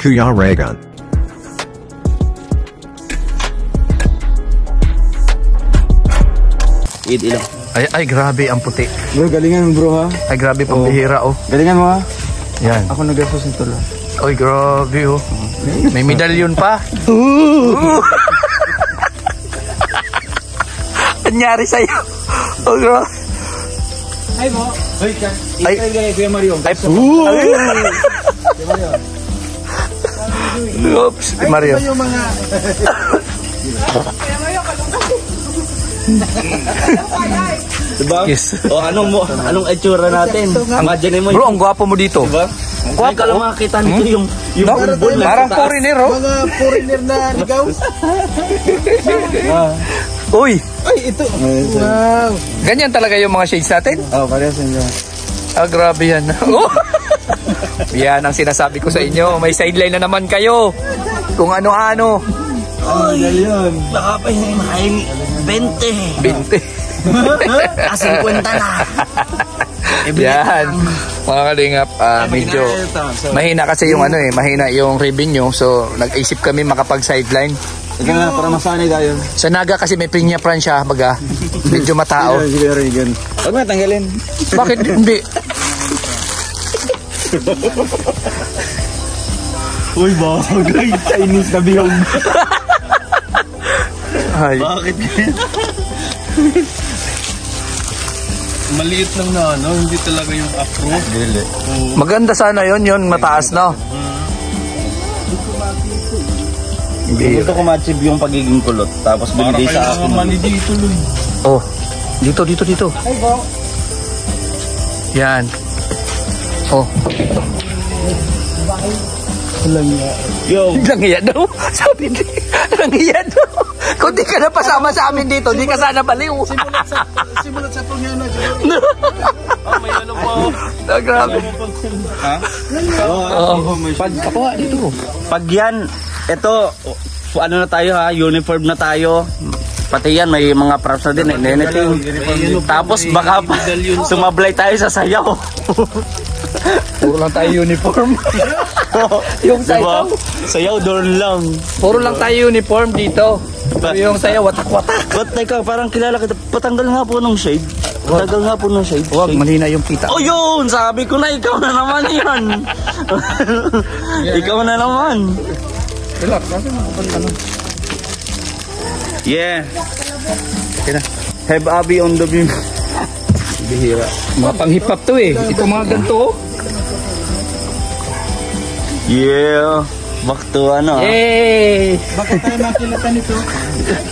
Kuya Regan. Ay, grabe ang puti. Bro, galingan bro ha. Ay, grabe pambihira oh. Galingan mo ha. Yan. Ako nag-gastos nito lang. Ay, grabe oh. May medalyon pa. Anyari sa'yo. Oh, grabe. Ay mo. Ay, Kuya Mario. ay, oops, Mario. Yung mga... Diba? Yes. O anong itsura natin? Imagine mo. Bro, ang gwapo mo dito. Diba? Ang gwapo. Ay, lang makita nito yung No? bulbul na Parang sa taas. foreigner oh. Mga foreigner na ligaw. Uy, Ay, ito. Wow. ganyan talaga yung mga shades natin. Oh, parehas yun. Ah, grabe yan. Oh. Yan ang sinasabi ko sa inyo. May sideline na naman kayo. Kung ano-ano. Ay, galing. Baka pa yung mahain 20. 20. 50 na. Yan. Mga kalingap, medyo mahina kasi yung ano eh, mahina yung revenue. So, nag-isip kami makapag-sideline. Ika na, para masanay tayo. Sa Naga kasi may pinya pran siya, baga. Medyo matao. Sige, Regan. Huwag mo tanggalin. Bakit hindi? Uy, bagay. Chinese na bihog. Ay. Bakit kaya? Maliit lang na ano, hindi talaga yung afro. Dili. Maganda sana yun, mataas no? Gusto ko ma-achieve yung pagiging kulot. Tapos binigay sa akin. Para dito lang. Oh, dito. Yan. Oh. Yo, Nangiya daw. Sabi di. Nangiya daw. Kung di ka na pasama sa amin dito, di ka sana baliw. Simulat sa pangyano. may ano po. Grabe. Ha? Pagkakuha dito. Pag yan, ito, ano na tayo ha, uniform na tayo. Pati yan, may mga props na din, anything. Tapos baka sumablay tayo sa sayaw. Puro lang tayo uniform. Yung sayaw. Sayaw doon lang. Puro lang tayo uniform dito. Yung sayaw, watak-watak. Ba't teka, parang kilala kita. Patanggal nga po ng shade. Patanggal nga po ng shade. Huwag, malina yung kita. Oh yun! Sabi ko na, ikaw na naman yan. Ikaw na naman. Yeah. Okay na. Have Abby on the beam. Bihira. Mga pang-hip-hop to eh. Ito mga ganito. Yeah. Back to ano. Yay! Bakit tayo makilatan nito?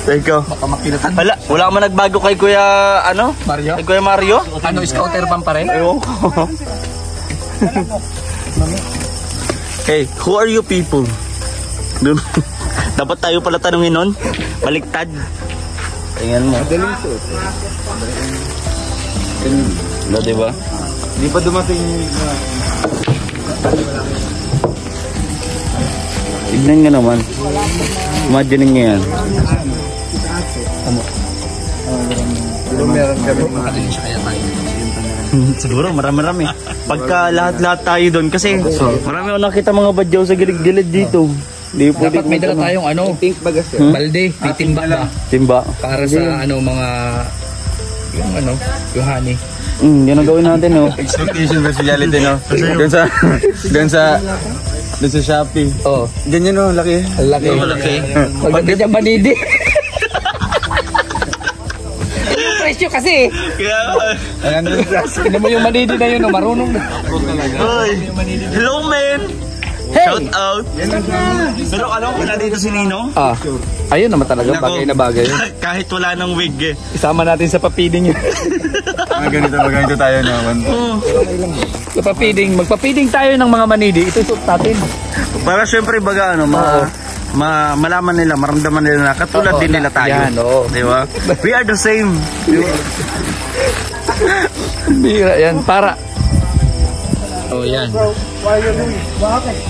Teka. Baka makilatan. Wala ka man nagbago kay Kuya, ano? Mario? Kay Kuya Mario? Ano, scouter bang pa rin? Ewan ko. Hey, who are you people? Dapat tayo pala tanungin nun. Baliktad. Tingnan mo. Madaling suot. No, diba? Hindi pa dumating na... Tignan nga naman. Imagine nyo yan. Meron kami. Siguro marami-rami. Pagka lahat-lahat tayo doon kasi marami ako nakita mga badyaw sa gilid-gilid dito. Dapat may dala tayong ano, Pink bagas balde, titimba ba? Timba. Para sa ano mga yung ano, yung honey. Yan ang gawin natin, no? Expectation versus reality, no? Doon sa Shopee. Oh, Ganyan, no? Laki. laki. Malaki. Pagdating niya manidi. Yung presyo kasi. Kaya, Hindi mo yung manidi na yun, marunong na. Hoy! Hello, man! Hey! Shout out! Pero alam ko na dito si Nino. Ah, ayun naman talaga, bagay na bagay. Kahit wala ng wig eh. Isama natin sa papiding yun. Ganito tayo naman. Sa papiding, magpapiding tayo ng mga manidi, ito suot natin. Para syempre baga ano, malaman nila, maramdaman nila na katulad din nila tayo. Yan, oo. Di ba? We are the same. Bira yan, para. Oh, yan.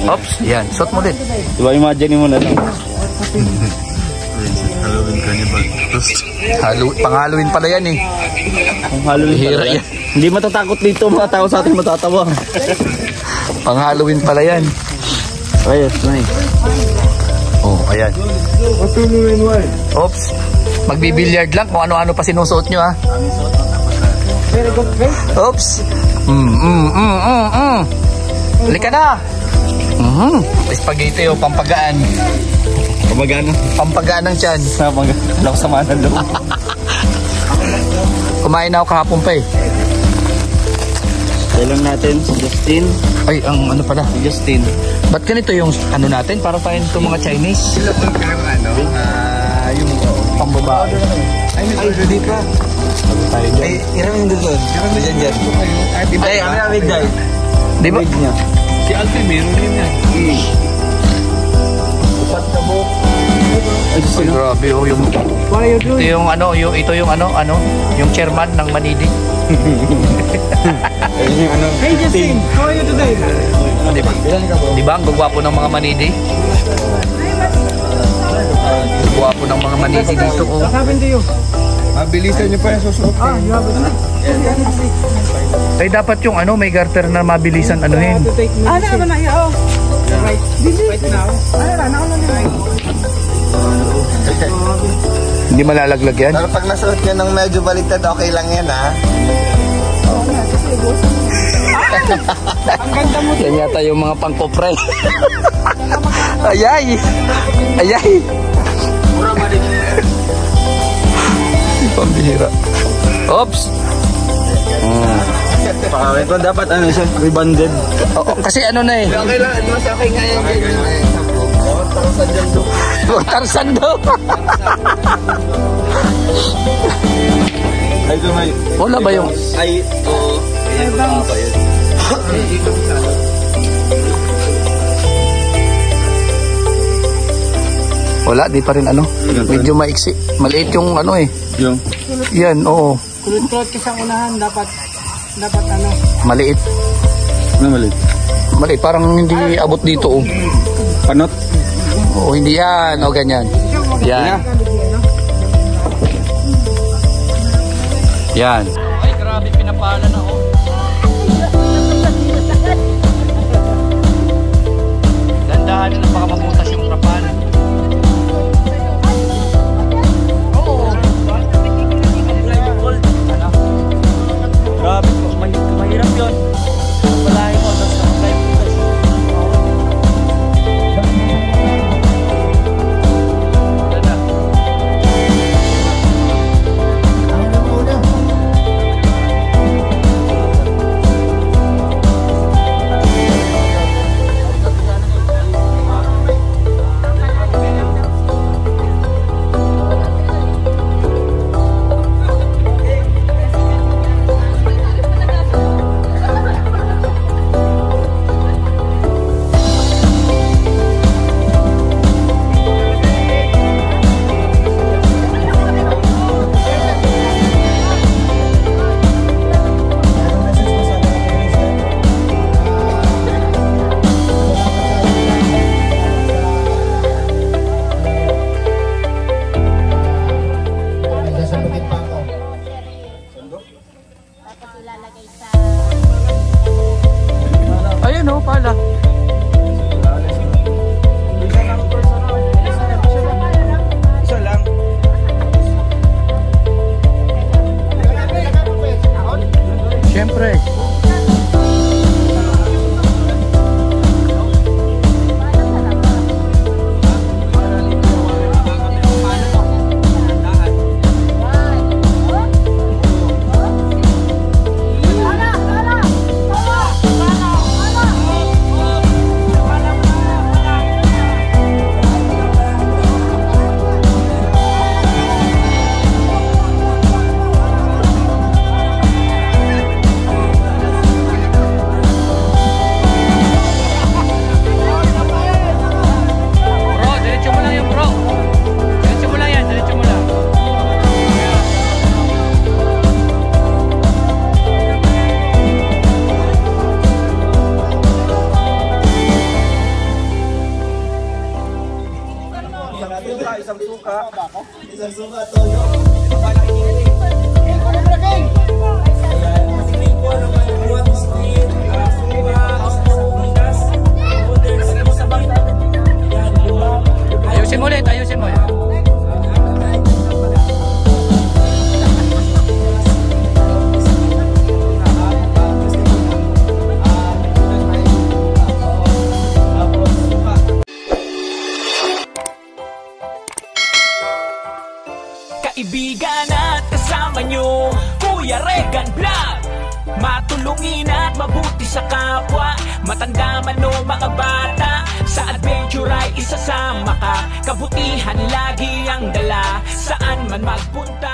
Oops, yan. Suot mo din. Di ba, imagine mo na lang. Pang-Halloween pala yan eh. Ang Halloween Hira pala. yan. Hindi matatakot dito, mga tao sa atin matatawa. Pang-Halloween pala yan. Ayos, nice. Oh, ayan. Oops. Magbibilyard lang kung ano-ano pa sinusuot nyo, ha? Oops. Halika na. Spaghetti o pampagaan. Pampagaan ng tiyan. Alam ko sama ng loob. Kumain na ako kahapon pa eh. Kailang natin si Justin. Ay, ang ano pala. Si Justin. Ba't ganito yung ano natin? Para tayo nito mga Chinese. Sila po yung ano, yung Pambabae. ay, hindi pa. Ay, irang yung doon. Dyan. Ay, kami namin dyan. Di ba? Si Alvin, meron din yan. Upat na bo. Ay, grabe oh, yung ito yung ano, yung chairman ng Manidi. Hey Justin, how are you today? Di ba? Di ba ang gagwapo ng mga Manidi? Gagwapo ng mga Manidi dito oh. What happened to you? Mabilisan niyo pa yung susuot. You have Ay dapat yung ano, may garter na mabilisan anuhin. Naman na yan, oh. Right now? Hindi malalaglag yan. Pero pag nasuot niyo ng medyo baliktad, okay lang yan ha. Yan yata yung mga pangkopre. Ayay! Ayay! Pambihira. Oops! Pakawin ko dapat ano siya, rebonded. Oo, kasi ano na eh. Okay lang, ano sa akin nga yan. Tarsan daw. Ay, may... Wala ba yung... Ay, oo. Ayan, wala pa yun. Wala, di pa rin ano. Medyo maiksi. Maliit yung ano eh. Yung? Yan, oo. Kulot-kulot kasi ang unahan, dapat ano. Maliit. Ano maliit? Maliit, parang hindi abot dito oh. Panot? Oo, hindi yan. O, ganyan. Yan. Yan. Ay, grabe, pinapala na oh. Dandahan na baka mabutas yung rapan. Grabe po, mahirap yun. Walahin mo, tapos nakapay po kasi. Ayun oh, pala. Isa lang. Siyempre. Sa kaibigan at kasama nyo, Kuya Regan Vlog. Matulungin at mabuti sa kapwa, matanda man o mga bata, sa adventure ay isasama ka. Kabutihan lagi ang dala, saan man magpunta.